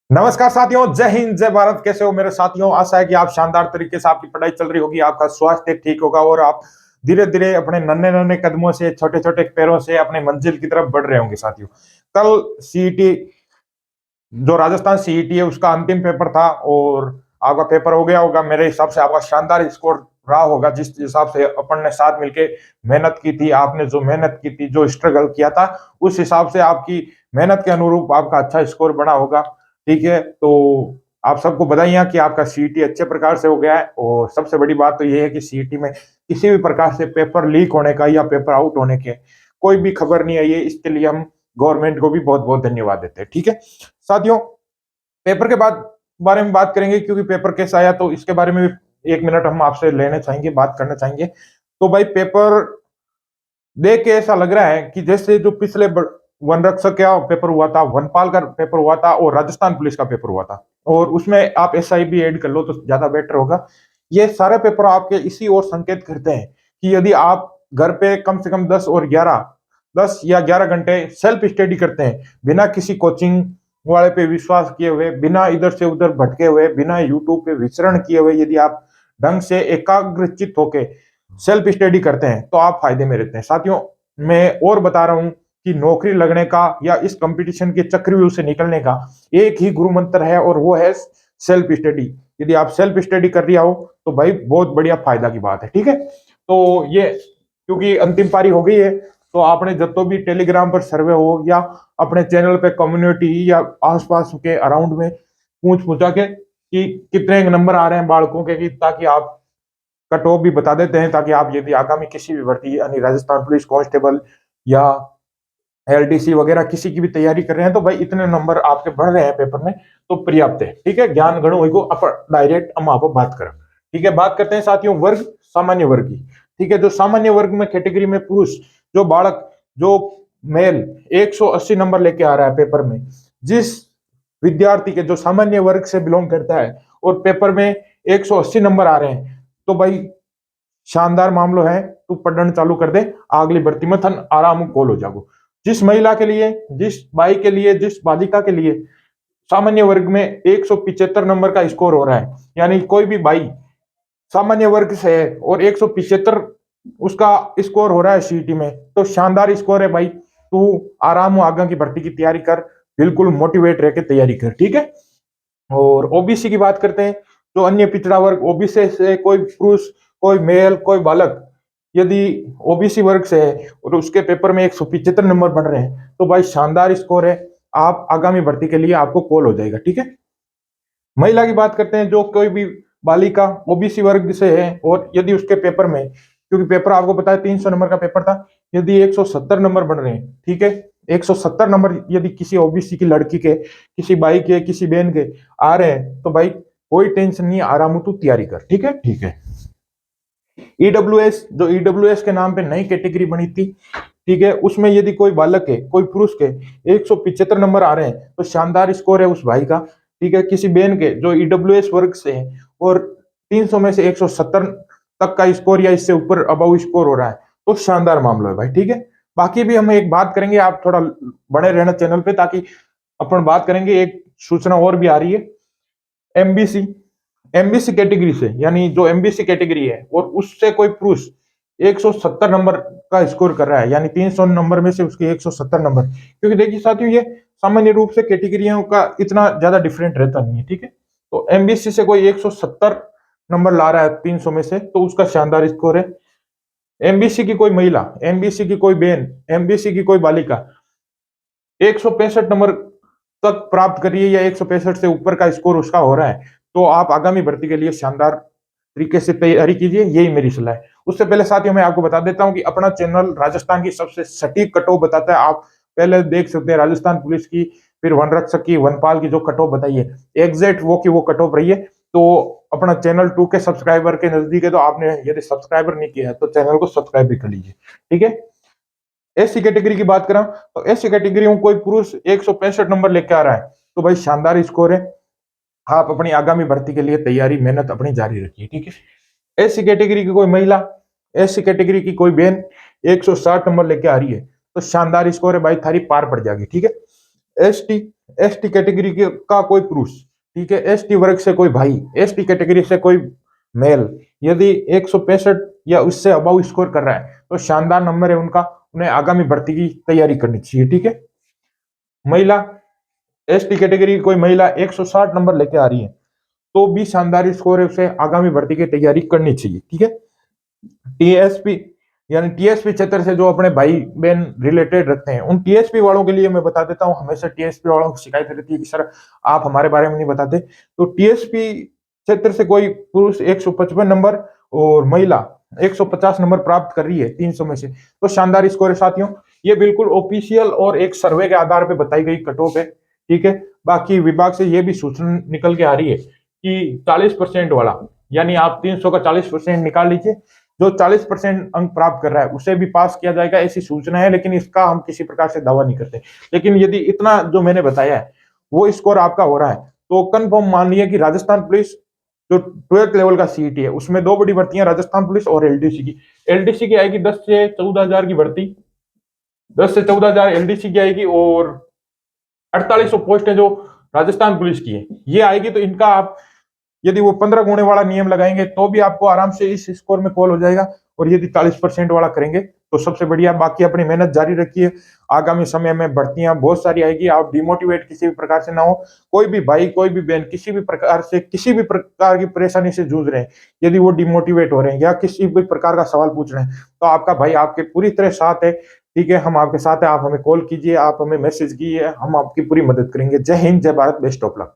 नमस्कार साथियों, जय हिंद जय भारत। कैसे हो मेरे साथियों? आशा है कि आप शानदार तरीके से आपकी पढ़ाई चल रही होगी, आपका स्वास्थ्य ठीक होगा और आप धीरे धीरे अपने नन्हे नन्हे कदमों से, छोटे छोटे पैरों से अपने मंजिल की तरफ बढ़ रहे होंगे साथियों। कल सीईटी, जो राजस्थान सीईटी है, उसका अंतिम पेपर था और आपका पेपर हो गया होगा। मेरे हिसाब से आपका शानदार स्कोर रहा होगा। जिस हिसाब से अपन ने साथ मिलके मेहनत की थी, आपने जो मेहनत की थी, जो स्ट्रगल किया था, उस हिसाब से आपकी मेहनत के अनुरूप आपका अच्छा स्कोर बना होगा। ठीक है, तो आप सबको बधाइयां कि आपका सीईटी अच्छे प्रकार से हो गया है। और सबसे बड़ी बात तो ये है कि सीईटी में किसी भी प्रकार से पेपर लीक होने का या पेपर आउट होने के कोई भी खबर नहीं आई है। इसके लिए हम गवर्नमेंट को भी बहुत बहुत धन्यवाद देते हैं। ठीक है साथियों, पेपर के बाद बारे में बात करेंगे, क्योंकि पेपर कैसा आया तो इसके बारे में भी 1 मिनट हम आपसे लेना चाहेंगे, बात करना चाहेंगे। तो भाई, पेपर देख के ऐसा लग रहा है कि जैसे जो पिछले वन रक्षक का पेपर हुआ था, वनपाल का पेपर हुआ था और राजस्थान पुलिस का पेपर हुआ था, और उसमें आप एसआई भी ऐड कर लो तो ज्यादा बेटर होगा। ये सारे पेपर आपके इसी ओर संकेत करते हैं कि यदि आप घर पे कम से कम 10 या 11 घंटे सेल्फ स्टडी करते हैं, बिना किसी कोचिंग वाले पे विश्वास किए हुए, बिना इधर से उधर भटके हुए, बिना यूट्यूब पे विचरण किए हुए, यदि आप ढंग से एकाग्रचित होके सेल्फ स्टडी करते हैं तो आप फायदे में रहते हैं साथियों। मैं और बता रहा हूं कि नौकरी लगने का या इस कंपटीशन के चक्रव्यूह से निकलने का एक ही गुरु मंत्र है, और वो है सेल्फ स्टडी। यदि आप सेल्फ स्टडी कर रही हो तो भाई बहुत बढ़िया फायदा की बात है। ठीक है, तो ये क्योंकि अंतिम पारी हो गई है, तो आपने जब तो भी टेलीग्राम पर सर्वे हो या अपने चैनल पे कम्युनिटी या आसपास के अराउंड में पूछ पूछा के कि कितने नंबर आ रहे हैं बालकों के, कि ताकि आप कट ऑफ भी बता देते हैं, ताकि आप यदि आगामी किसी भी भर्ती यानी राजस्थान पुलिस कांस्टेबल या एलडीसी वगैरह किसी की भी तैयारी कर रहे हैं तो भाई इतने नंबर आपके बढ़ रहे हैं पेपर में तो पर्याप्त है। ठीक है, ज्ञान गणो को अपर डायरेक्ट हम आपको बात करें। ठीक है, बात करते हैं साथियों वर्ग, सामान्य वर्ग की। ठीक है, जो सामान्य वर्ग में कैटेगरी में पुरुष, जो बालक, जो मेल 180 नंबर लेके आ रहा है पेपर में, जिस विद्यार्थी के जो सामान्य वर्ग से बिलोंग करता है और पेपर में 180 नंबर आ रहे हैं, तो भाई शानदार मामलो है। तू पढ़ना चालू कर दे, अगली भर्ती में थन आराम कॉल हो जागो। जिस महिला के लिए, जिस बाई के लिए, जिस बालिका के लिए सामान्य वर्ग में 175 नंबर का स्कोर हो रहा है, यानी कोई भी बाई सामान्य वर्ग से है और 175 उसका स्कोर हो रहा है सीईटी में, तो शानदार स्कोर है भाई। तू आराम हो, आगे की भर्ती की तैयारी कर, बिल्कुल मोटिवेट रह के तैयारी कर। ठीक है, और ओबीसी की बात करते हैं, जो अन्य पिछड़ा वर्ग, ओबीसी से कोई पुरुष, कोई मेल, कोई बालक यदि ओबीसी वर्ग से है और उसके पेपर में 175 नंबर बन रहे हैं तो भाई शानदार स्कोर है। आप आगामी भर्ती के लिए आपको कॉल हो जाएगा। ठीक है, महिला की बात करते हैं, जो कोई भी बालिका ओबीसी वर्ग से है और यदि उसके पेपर में, क्योंकि पेपर आपको पता है 300 नंबर का पेपर था, यदि 170 नंबर बन रहे हैं, ठीक है, 170 नंबर यदि किसी ओबीसी की लड़की के, किसी भाई के, किसी बहन के आ रहे हैं तो भाई कोई टेंशन नहीं, आराम तू तैयारी कर। ठीक है, ठीक है। ईडब्ल्यूएस, जो ईडब्ल्यूएस के नाम पे नई कैटेगरी बनी थी, ठीक है, उसमें यदि कोई बालक है, कोई पुरुष के 175 नंबर आ रहे हैं तो शानदार स्कोर है उस भाई का। ठीक है, किसी बहन के जो ईडब्ल्यूएस वर्ग से है और 300 में से 170 तक का स्कोर या इससे ऊपर अबव स्कोर हो रहा है तो शानदार मामला है भाई। ठीक है, बाकी भी हम एक बात करेंगे, आप थोड़ा बने रहना चैनल पे, ताकि अपन बात करेंगे। एक सूचना और भी आ रही है, एमबीसी, एमबीसी कैटेगरी से, यानी जो एमबीसी कैटेगरी है और उससे कोई पुरुष 170 नंबर का स्कोर कर रहा है, यानी 300 नंबर में से उसके 170 नंबर, क्योंकि देखिए साथियों ये सामान्य रूप से कैटेगरियों का इतना ज्यादा डिफरेंट रहता नहीं है। ठीक है, तो एमबीसी से कोई 170 नंबर ला रहा है 300 में से तो उसका शानदार स्कोर है। एमबीसी की कोई महिला, एमबीसी की कोई बहन, एमबीसी की कोई बालिका 165 नंबर तक प्राप्त करिए या 165 से ऊपर का स्कोर उसका हो रहा है तो आप आगामी भर्ती के लिए शानदार तरीके से तैयारी कीजिए, यही मेरी सलाह है। उससे पहले साथियों मैं आपको बता देता हूं कि अपना चैनल राजस्थान की सबसे सटीक कट ऑफ बताता है। आप पहले देख सकते हैं राजस्थान पुलिस की, फिर वन रक्षक की, वनपाल की जो कट ऑफ बताई है, एग्जैक्ट वो की वो कट ऑफ रही है। तो अपना चैनल 2 के सब्सक्राइबर के नजदीक है, तो आपने यदि सब्सक्राइबर नहीं किया है तो चैनल को सब्सक्राइब भी कर लीजिए। ठीक है, एससी कैटेगरी की बात करें तो एससी कैटेगरी में कोई पुरुष 165 नंबर लेके आ रहा है तो भाई शानदार स्कोर है। आप अपनी आगामी भर्ती के लिए तैयारी, मेहनत अपनी जारी रखिए। ठीक है, एससी कैटेगरी की कोई महिला, एससी कैटेगरी की कोई बहन 160 नंबर लेके आ रही है तो शानदार स्कोर है भाई, थारी पार पड़ जाएगी। ठीक है, एसटी, एसटी कैटेगरी का कोई पुरुष, ठीक है, एसटी वर्ग से कोई भाई, एसटी कैटेगरी से कोई मेल यदि 165 या उससे अबाउ स्कोर कर रहा है तो शानदार नंबर है उनका, उन्हें आगामी भर्ती की तैयारी करनी चाहिए। ठीक है, महिला, एसटी कैटेगरी की कोई महिला 160 नंबर लेके आ रही है तो भी शानदार स्कोर है, उसे आगामी भर्ती की तैयारी करनी चाहिए। ठीक है, टीएसपी यानी टीएसपी क्षेत्र से जो अपने भाई बहन रिलेटेड रखते हैं उन टीएसपी वालों के लिए मैं बता देता हूं, हमेशा टीएसपी वालों को शिकायत रहती है कि सर आप हमारे बारे में नहीं बताते। तो टीएसपी क्षेत्र से कोई पुरुष 155 नंबर और महिला 150 नंबर प्राप्त कर रही है 300 में से, तो शानदार स्कोर है साथियों। ये बिल्कुल ऑफिशियल और एक सर्वे के आधार पर बताई गई कट ऑफ है। ठीक है, बाकी विभाग से ये भी सूचना निकल के आ रही है कि 40% वाला, यानी आप 300 का 40% निकाल लीजिए, जो 40% अंक प्राप्त कर रहा है उसे भी पास किया जाएगा, ऐसी सूचना है, लेकिन इसका हम किसी प्रकार से दावा नहीं करते। लेकिन यदि इतना जो मैंने बताया है वो स्कोर आपका हो रहा है तो कंफर्म मान लिया कि राजस्थान पुलिस जो 12th लेवल का सीईटी है उसमें दो बड़ी भर्तियां राजस्थान पुलिस और एलडीसी की। एलडीसी की आएगी 10 से 14,000 की भर्ती, 10 से 14,000 एलडीसी की आएगी और 4800 पोस्ट है जो राजस्थान पुलिस की है ये आएगी। तो इनका आप यदि वो 15 गुणे वाला नियम लगाएंगे तो भी आपको आराम से इस स्कोर में कॉल हो जाएगा, और यदि 40% वाला करेंगे तो सबसे बढ़िया। बाकी अपनी मेहनत जारी रखिए, आगामी समय में भर्तियां बहुत सारी आएगी, आप डिमोटिवेट किसी भी प्रकार से ना हो। कोई भी भाई कोई भी बहन किसी भी प्रकार से किसी भी प्रकार की परेशानी से जूझ रहे हैं, यदि वो डिमोटिवेट हो रहे हैं या किसी भी प्रकार का सवाल पूछ रहे हैं तो आपका भाई आपके पूरी तरह साथ है। ठीक है, हम आपके साथ हैं, आप हमें कॉल कीजिए, आप हमें मैसेज कीजिए, हम आपकी पूरी मदद करेंगे। जय हिंद, जय भारत, बेस्ट ऑफ लक।